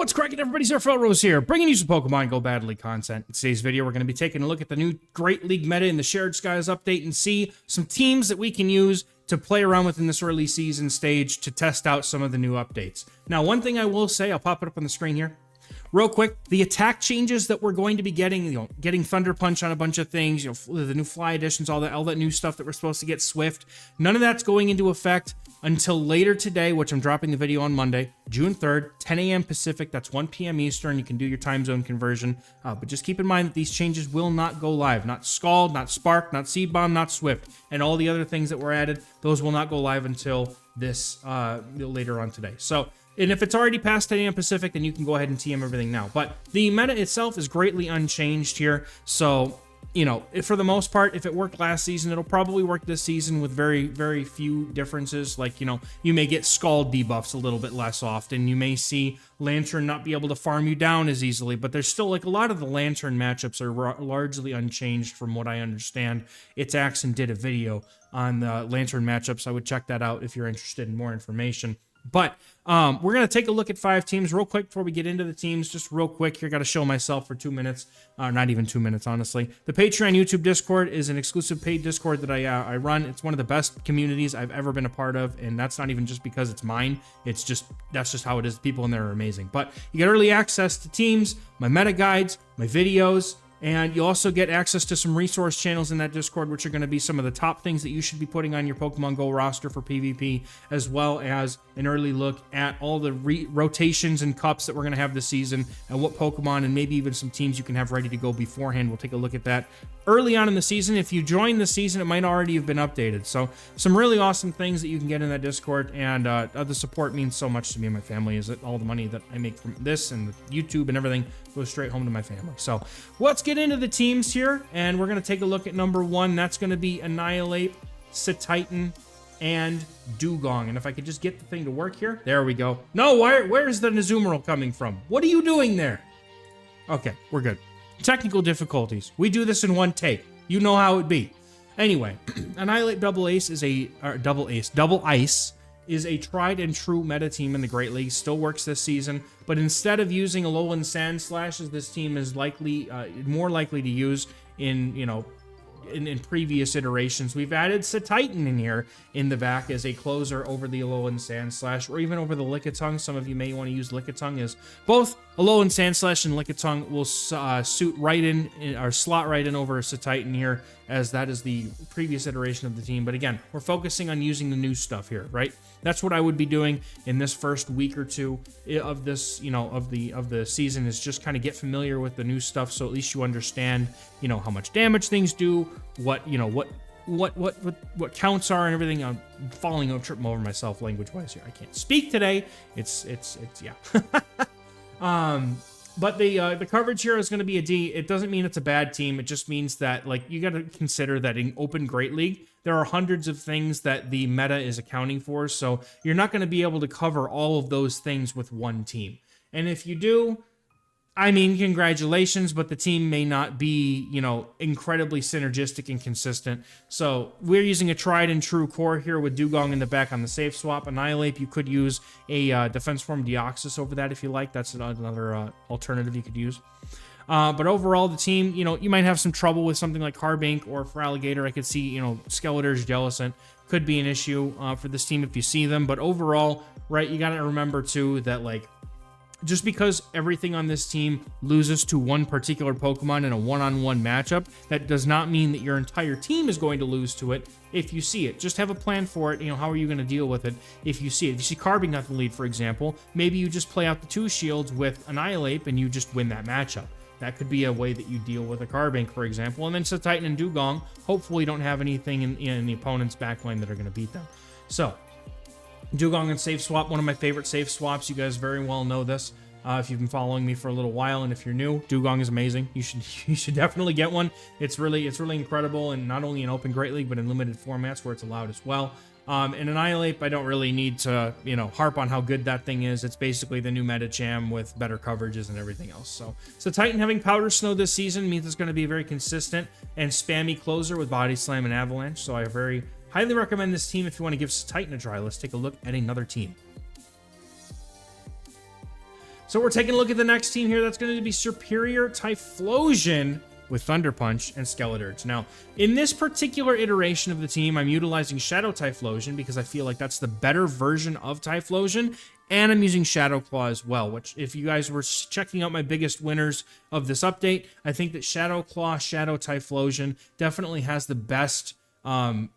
What's cracking, everybody? XehrFelrose here, bringing you some Pokemon GO Battle League content. In today's video, we're going to be taking a look at the new Great League meta in the Shared Skies update and see some teams that we can use to play around with in this early season stage to test out some of the new updates. Now, one thing I will say, I'll pop it up on the screen here. Real quick, the attack changes that we're going to be getting, getting Thunder Punch on a bunch of things, the new Fly Editions, all that new stuff that we're supposed to get Swift. None of that's going into effect until later today, which I'm dropping the video on Monday, June 3rd, 10 a.m. Pacific. That's 1 p.m. Eastern. You can do your time zone conversion. But just keep in mind that these changes will not go live. Not Scald, not Spark, not Seed Bomb, not Swift. And all the other things that were added, those will not go live until this later on today. So, and if it's already past 10 a.m. Pacific, then you can go ahead and TM everything now. But the meta itself is greatly unchanged here. So, for the most part, if it worked last season, it'll probably work this season with very, very few differences. Like, you may get Scald debuffs a little bit less often. You may see Lantern not be able to farm you down as easily, but there's still, like, a lot of the Lantern matchups are largely unchanged from what I understand. Axon did a video on the Lantern matchups. I would check that out if you're interested in more information. But we're going to take a look at 5 teams real quick before we get into the teams. Just real quick here, got to show myself for 2 minutes. Not even 2 minutes, honestly. The Patreon YouTube Discord is an exclusive paid Discord that I run. It's one of the best communities I've ever been a part of, and that's not even just because it's mine. That's just how it is. The people in there are amazing. But you get early access to teams, my meta guides, my videos, and you also get access to some resource channels in that Discord, which are going to be some of the top things that you should be putting on your Pokemon Go roster for PvP, as well as an early look at all the rotations and cups that we're going to have this season, and what Pokemon and maybe even some teams you can have ready to go beforehand. We'll take a look at that early on in the season. If you join the season, it might already have been updated. So some really awesome things that you can get in that Discord, and the support means so much to me and my family. Is that all the money that I make from this and YouTube and everything goes straight home to my family. So let's get into the teams here, and we're going to take a look at number 1. That's going to be Annihilape, Titan, and Dugong. And if I could just get the thing to work here. There we go. No, where's the Nazumeral coming from? What are you doing there? Okay, we're good. Technical difficulties. We do this in one take. You know how it be. Anyway, Annihilape Double Ice is a tried and true meta team in the Great League. Still works this season, but instead of using Alolan Sand Slashes, this team is more likely to use in previous iterations. We've added Titan in here in the back as a closer over the Alolan Sand Slash, or even over the Lickitung. Some of you may want to use Lickitung, as both Alolan Sand Slash and Lickitung will suit right in, or slot right in over Titan here, as that is the previous iteration of the team. But again, we're focusing on using the new stuff here, right? That's what I would be doing in this first week or two of this, of the season, is just kind of get familiar with the new stuff, so at least you understand, how much damage things do, what counts are and everything. I'm tripping over myself language-wise here. I can't speak today. It's yeah. But the coverage here is going to be a D. It doesn't mean it's a bad team. It just means that, you got to consider that in Open Great League, there are hundreds of things that the meta is accounting for. So you're not going to be able to cover all of those things with one team. And if you do, I mean, congratulations, but the team may not be, incredibly synergistic and consistent. So we're using a tried and true core here with Dugong in the back on the safe swap. Annihilape, you could use a Defense Form Deoxys over that if you like. That's another alternative you could use. But overall, the team, you might have some trouble with something like Carbink, or for Alligator, I could see, Skeletor's Jellicent could be an issue for this team if you see them. But overall, right, you got to remember too that, just because everything on this team loses to one particular Pokemon in a one-on-one matchup, that does not mean that your entire team is going to lose to it if you see it. Just have a plan for it. How are you going to deal with it if you see it? If you see Carbink at the lead, for example, maybe you just play out the 2 shields with Annihilape and you just win that matchup. That could be a way that you deal with a Carbink, for example. And then Titan and Dugong hopefully don't have anything in the opponent's backline that are going to beat them. So, Dugong and Safe Swap, one of my favorite safe swaps. You guys very well know this if you've been following me for a little while, and if you're new, Dugong is amazing. You should definitely get one. It's really incredible, and not only in Open Great League, but in limited formats where it's allowed as well. And Annihilape, I don't really need to, harp on how good that thing is. It's basically the new Medicham with better coverages and everything else. So Titan having Powder Snow this season means it's going to be a very consistent and spammy closer with Body Slam and Avalanche. So I very highly recommend this team if you want to give Titan a try. Let's take a look at another team. So we're taking a look at the next team here. That's going to be Superior Typhlosion with Thunder Punch and Skeledirge. Now, in this particular iteration of the team, I'm utilizing Shadow Typhlosion because I feel like that's the better version of Typhlosion, and I'm using Shadow Claw as well, which if you guys were checking out my biggest winners of this update, I think that Shadow Claw, Shadow Typhlosion definitely has the best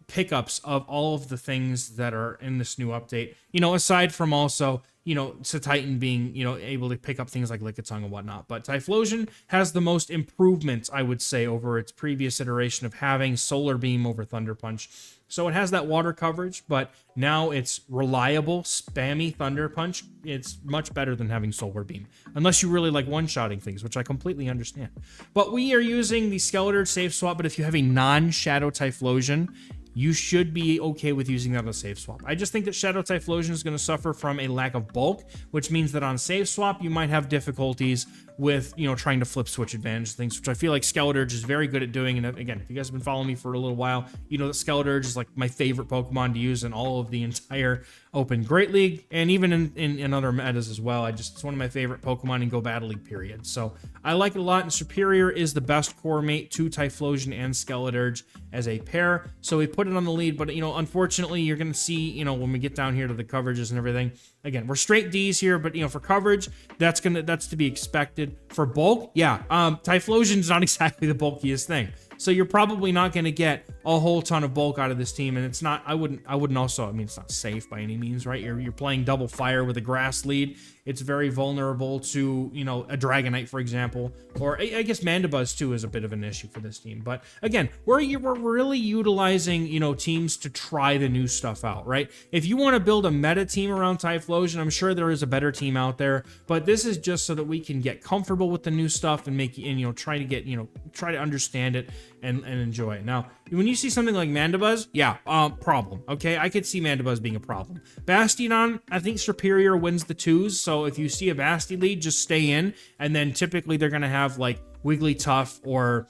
pickups of all of the things that are in this new update. You know, aside from also, you know, Titan being, you know, able to pick up things like Lickitung and whatnot. But Typhlosion has the most improvements, I would say, over its previous iteration of having Solar Beam over Thunder Punch. So it has that water coverage, but now it's reliable, spammy Thunder Punch. It's much better than having Solar Beam, unless you really like one-shotting things, which I completely understand. But we are using the Skeledirge Safe Swap, but if you have a non-Shadow Typhlosion, you should be okay with using that on a save swap. I just think that Shadow Typhlosion is going to suffer from a lack of bulk, which means that on save swap, you might have difficulties with, you know, trying to flip switch advantage things, which I feel like Skeledirge is very good at doing. And again, if you guys have been following me for a little while, you know that Skeledirge is like my favorite Pokemon to use in all of the entire Open Great League, and even in other metas as well. It's one of my favorite Pokemon in Go Battle League, period. So I like it a lot, and Superior is the best core mate to Typhlosion and Skeledirge as a pair. So we put it on the lead, but, you know, unfortunately, you're going to see, you know, when we get down here to the coverages and everything, again, we're straight D's here, but, you know, for coverage, that's to be expected. For bulk, yeah, Typhlosion is not exactly the bulkiest thing. So you're probably not going to get a whole ton of bulk out of this team, and it's not, I wouldn't also, I mean, it's not safe by any means, right? You're playing double fire with a grass lead. It's very vulnerable to, you know, a Dragonite, for example, or I guess Mandibuzz too is a bit of an issue for this team. But again, we're really utilizing, you know, teams to try the new stuff out, right? If you want to build a meta team around Typhlosion, I'm sure there is a better team out there, but this is just so that we can get comfortable with the new stuff and you know, try to understand it and enjoy it. Now, when you see something like Mandibuzz, yeah, problem. Okay, I could see Mandibuzz being a problem. Bastiodon, I think Superior wins the twos. So if you see a Basti lead, just stay in, and then typically they're gonna have like Wigglytuff or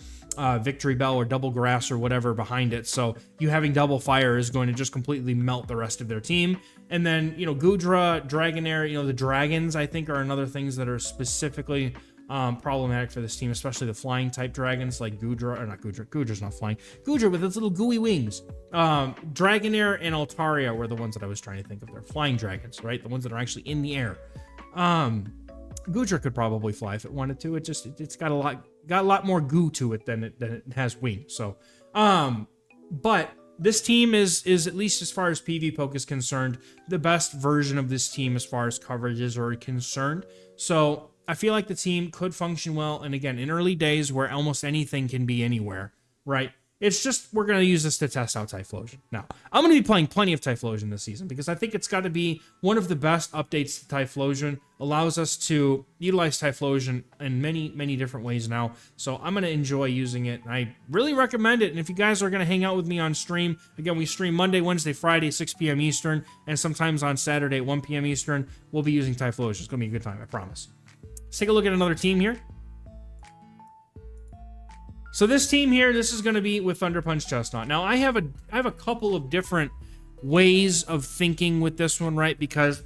Victory Bell or Double Grass or whatever behind it. So you having Double Fire is going to just completely melt the rest of their team. And then, you know, Goodra, Dragonair, you know, the dragons I think are another things that are specifically problematic for this team, especially the flying type dragons like Goodra, or not Goodra, Goodra's not flying. Goodra with its little gooey wings. Dragonair and Altaria were the ones that I was trying to think of. They're flying dragons, right? The ones that are actually in the air. Goodra could probably fly if it wanted to. It's got a lot more goo to it than it has wings. So, but this team is at least as far as PvPoke is concerned, the best version of this team as far as coverages are concerned. So I feel like the team could function well. And again, in early days where almost anything can be anywhere, right? It's just, we're going to use this to test out Typhlosion. Now, I'm going to be playing plenty of Typhlosion this season because I think it's got to be one of the best updates to Typhlosion. Allows us to utilize Typhlosion in many, many different ways now. So I'm going to enjoy using it. I really recommend it. And if you guys are going to hang out with me on stream, again, we stream Monday, Wednesday, Friday, 6 p.m. Eastern, and sometimes on Saturday, 1 p.m. Eastern, we'll be using Typhlosion. It's going to be a good time, I promise. Let's take a look at another team here. So this team here, this is going to be with Thunder Punch Chesnaught. Now, I have a couple of different ways of thinking with this one, right? Because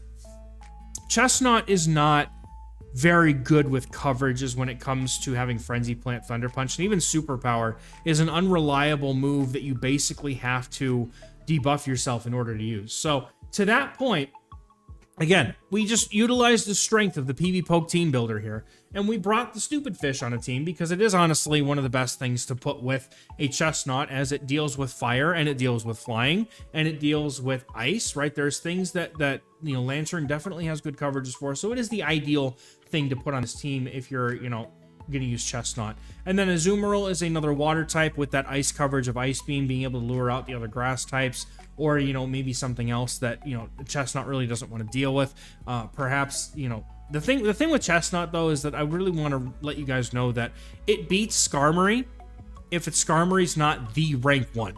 Chesnaught is not very good with coverages when it comes to having Frenzy Plant, Thunder Punch, and even Superpower is an unreliable move that you basically have to debuff yourself in order to use. So to that point, again, we just utilized the strength of the PvPoke team builder here, and we brought the Stupid Fish on a team because it is honestly one of the best things to put with a Chesnaught, as it deals with fire, and it deals with flying, and it deals with ice, right? There's things that you know, Lantern definitely has good coverages for, so it is the ideal thing to put on this team if you're, you know, going to use Chesnaught. And then Azumarill is another water type with that ice coverage of Ice Beam, being able to lure out the other grass types, or, you know, maybe something else that, you know, Chesnaught really doesn't want to deal with. Perhaps, you know, the thing with Chesnaught though is that I really want to let you guys know that it beats Skarmory if Skarmory's not the rank 1.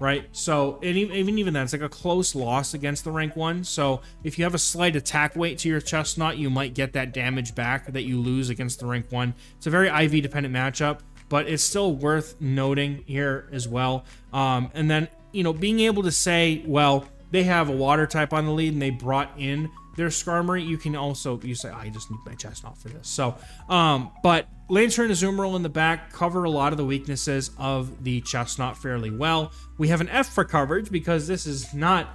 Right? So even then, it's like a close loss against the rank 1. So if you have a slight attack weight to your Chesnaught, you might get that damage back that you lose against the rank 1. It's a very IV dependent matchup, but it's still worth noting here as well. And then, you know, being able to say, well, they have a water type on the lead and they brought in their Skarmory, you can also, you say, I just need my Chesnaught for this. So, but Lantern, Azumarill in the back cover a lot of the weaknesses of the Chesnaught fairly well. We have an F for coverage because this is not,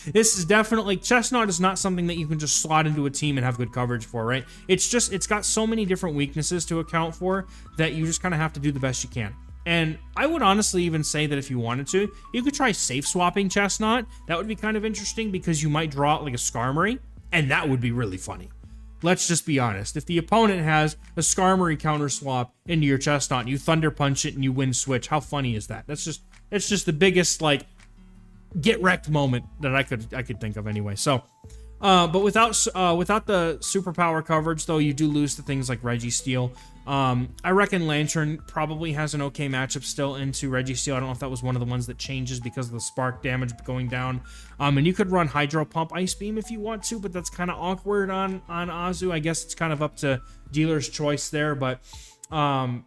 this is definitely, Chesnaught is not something that you can just slot into a team and have good coverage for, right? It's just, it's got so many different weaknesses to account for that you just kind of have to do the best you can. And I would honestly even say that if you wanted to, you could try safe swapping Chesnaught. That would be kind of interesting because you might draw like a Skarmory, and that would be really funny. Let's just be honest. If the opponent has a Skarmory counter swap into your Chesnaught, and you Thunder Punch it and you win switch, how funny is that? That's just the biggest like get wrecked moment that I could think of anyway. So, but without the superpower coverage though, you do lose to things like Registeel. I reckon Lantern probably has an okay matchup still into Registeel. I don't know if that was one of the ones that changes because of the spark damage going down. And you could run Hydro Pump Ice Beam if you want to, but that's kind of awkward on Azu. I guess it's kind of up to dealer's choice there, but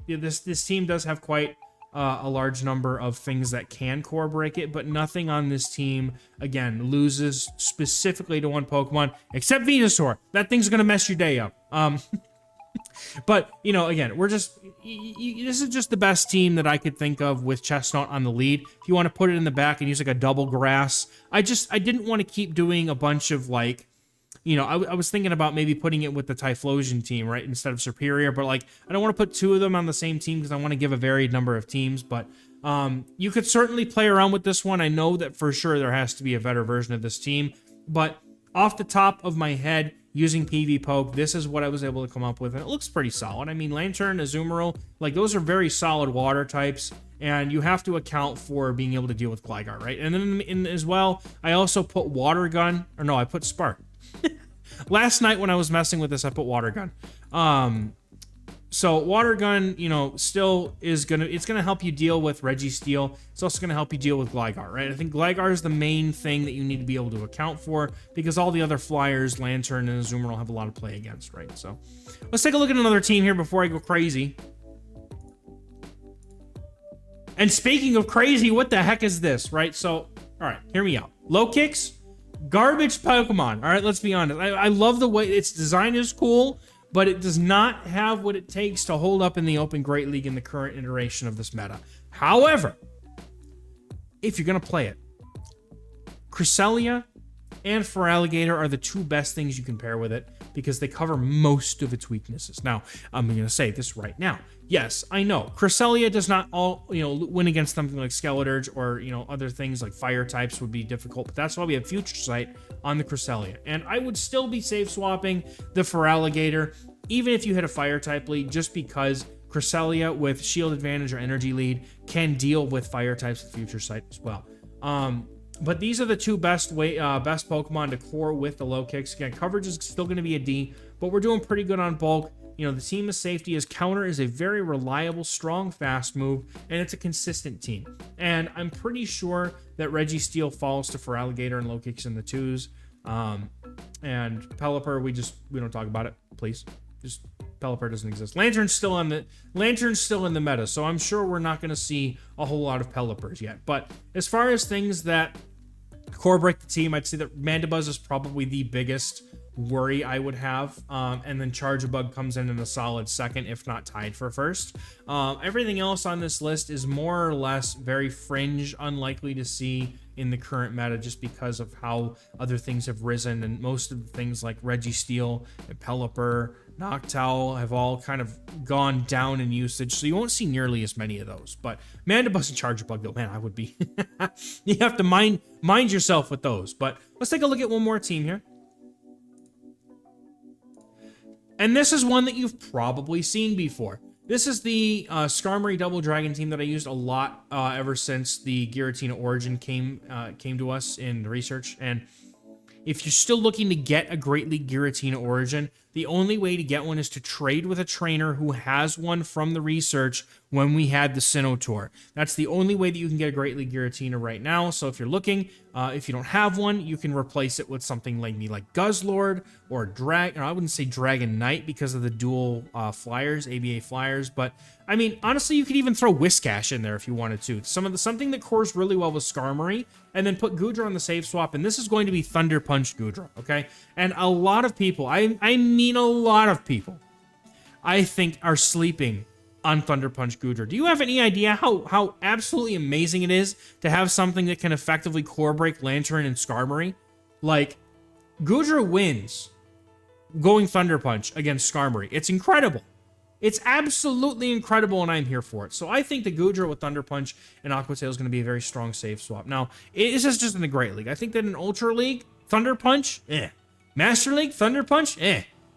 this team does have quite a large number of things that can core break it, but nothing on this team, again, loses specifically to one Pokemon, except Venusaur. That thing's going to mess your day up. But, you know, again, we're just, this is just the best team that I could think of with Chesnaught on the lead. If you want to put it in the back and use like a double grass, I didn't want to keep doing a bunch of like, you know, I was thinking about maybe putting it with the Typhlosion team, right, instead of Superior, but like, I don't want to put two of them on the same team because I want to give a varied number of teams, but you could certainly play around with this one. I know that for sure there has to be a better version of this team, but off the top of my head, using PV Poke, this is what I was able to come up with, and it looks pretty solid. I mean, Lantern, Azumarill, like, those are very solid water types, and you have to account for being able to deal with Gligar, right? And then as well, I also put Water Gun, or no, I put Spark. Last night when I was messing with this, I put Water Gun. So Water Gun, you know, still is it's gonna help you deal with Registeel. It's also gonna help you deal with Gligar, right? I think Gligar is the main thing that you need to be able to account for because all the other flyers, Lantern and Azumarill, have a lot of play against, right? So let's take a look at another team here before I go crazy. And speaking of crazy, what the heck is this, right? So, all right, hear me out. Lokix, garbage Pokemon. All right, let's be honest. I love the way its design is cool, but it does not have what it takes to hold up in the Open Great League in the current iteration of this meta. However, if you're going to play it, Cresselia and Feraligatr are the two best things you can pair with it because they cover most of its weaknesses. Now, I'm going to say this right now. Yes, I know. Cresselia does not win against something like Skeleturge or, other things like fire types would be difficult, but that's why we have Future Sight on the Cresselia. And I would still be safe swapping the Feraligatr, even if you hit a fire type lead, just because Cresselia with Shield Advantage or Energy Lead can deal with fire types with Future Sight as well. But these are the two best Pokemon to core with the Lokix. Again, coverage is still going to be a D, but we're doing pretty good on bulk. The team of safety is counter is a very reliable, strong, fast move, and it's a consistent team. And I'm pretty sure that Registeel falls to Feraligatr and Lokix in the 2s. And Pelipper, we don't talk about it, please. Just Pelipper doesn't exist. Lantern's still in the meta, so I'm sure we're not going to see a whole lot of Pelippers yet. But as far as things that core break the team, I'd say that Mandibuzz is probably the biggest worry I would have, and then Charjabug comes in a solid second, if not tied for first. Everything else on this list is more or less very fringe, unlikely to see in the current meta just because of how other things have risen, and most of the things like Registeel and Pelipper, Noctowl have all kind of gone down in usage, so you won't see nearly as many of those. But Mandibuzz and Charjabug, though, man, I would be you have to mind yourself with those. But let's take a look at one more team here. And this is one that you've probably seen before. This is the Skarmory Double Dragon team that I used a lot ever since the Giratina Origin came to us in the research. And if you're still looking to get a Great League Giratina Origin, The only way to get one is to trade with a trainer who has one from the research when we had the Sinnoh Tour. That's the only way that you can get a Great League Giratina right now. So if you're looking, if you don't have one, you can replace it with something like Guzzlord or I wouldn't say Dragon Knight because of the dual flyers, ABA flyers. But I mean, honestly, you could even throw Whiscash in there if you wanted to. Something that cores really well with Skarmory, and then put Goodra on the save swap. And this is going to be Thunder Punch Goodra, okay? And a lot of people, I mean a lot of people, I think are sleeping on Thunder Punch Goodra. Do you have any idea how absolutely amazing it is to have something that can effectively core break Lantern and Skarmory? Like, Goodra wins going Thunder Punch against Skarmory. It's incredible. It's absolutely incredible, and I'm here for it. So I think the Goodra with Thunder Punch and Aqua Tail is going to be a very strong save swap. Now, this is just in the Great League. I think that in Ultra League, Thunder Punch, Master League, Thunder Punch,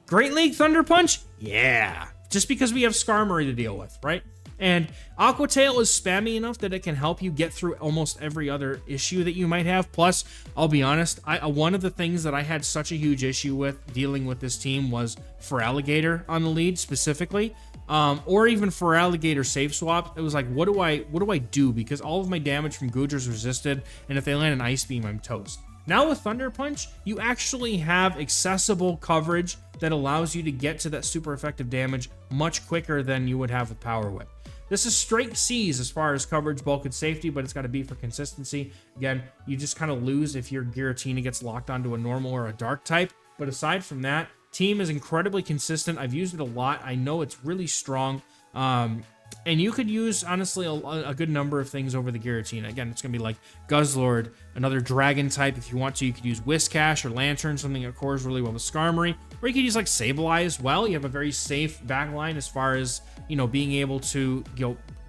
Great League, Thunder Punch, yeah. Just because we have Skarmory to deal with, right? And Aqua Tail is spammy enough that it can help you get through almost every other issue that you might have. Plus, I'll be honest, one of the things that I had such a huge issue with dealing with this team was Feraligatr on the lead specifically, or even Feraligatr save swap. It was like, what do I do? Because all of my damage from Goodra is resisted, and if they land an Ice Beam, I'm toast. Now with Thunder Punch, you actually have accessible coverage that allows you to get to that super effective damage much quicker than you would have with Power Whip. This is straight C's as far as coverage, bulk, and safety, but it's got to be for consistency. Again, you just kind of lose if your Giratina gets locked onto a normal or a dark type. But aside from that, team is incredibly consistent. I've used it a lot. I know it's really strong. And you could use, honestly, a good number of things over the Giratina. Again, it's going to be like Guzzlord, another Dragon type. If you want to, you could use Whiscash or Lantern, something that cores really well with Skarmory. Or you could use like Sableye as well. You have a very safe backline as far as, being able to,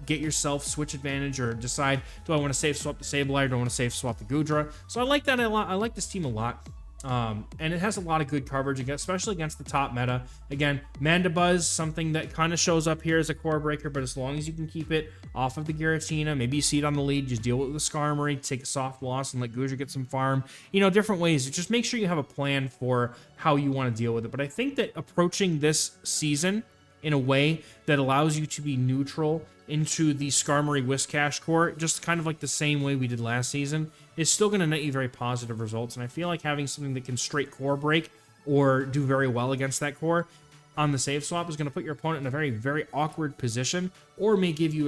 get yourself switch advantage or decide, do I want to save swap the Sableye or do I want to save swap the Goodra? So I like that a lot. I like this team a lot. And it has a lot of good coverage, especially against the top meta. Again, Mandibuzz, something that kind of shows up here as a core breaker, but as long as you can keep it off of the Giratina, maybe you see it on the lead, just deal with the Skarmory, take a soft loss and let Goodra get some farm. Different ways. Just make sure you have a plan for how you want to deal with it. But I think that approaching this season in a way that allows you to be neutral into the Skarmory Whiscash core, just kind of like the same way we did last season, is still going to net you very positive results. And I feel like having something that can straight core break or do very well against that core on the save swap is going to put your opponent in a very, very awkward position, or may give you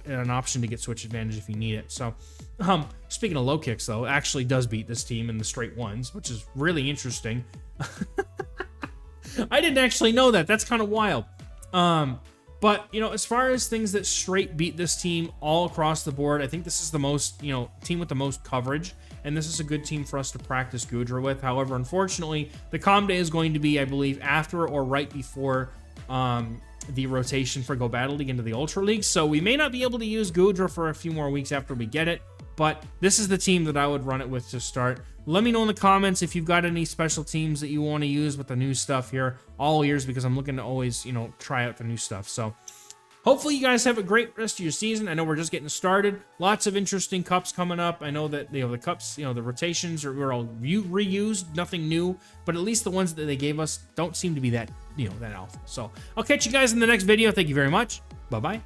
an option to get switch advantage if you need it. So, speaking of Lokix, though, actually does beat this team in the straight ones, which is really interesting. I didn't actually know that. That's kind of wild. But, as far as things that straight beat this team all across the board, I think this is the most, team with the most coverage, and this is a good team for us to practice Goodra with. However, unfortunately, the Calm Day is going to be, I believe, after or right before the rotation for Go Battle League into the Ultra League, so we may not be able to use Goodra for a few more weeks after we get it, but this is the team that I would run it with to start. Let me know in the comments if you've got any special teams that you want to use with the new stuff here. All ears, because I'm looking to always, try out the new stuff. So hopefully you guys have a great rest of your season. I know we're just getting started. Lots of interesting cups coming up. I know that, the cups, the rotations were all reused, nothing new, but at least the ones that they gave us don't seem to be that, that awful. So I'll catch you guys in the next video. Thank you very much. Bye-bye.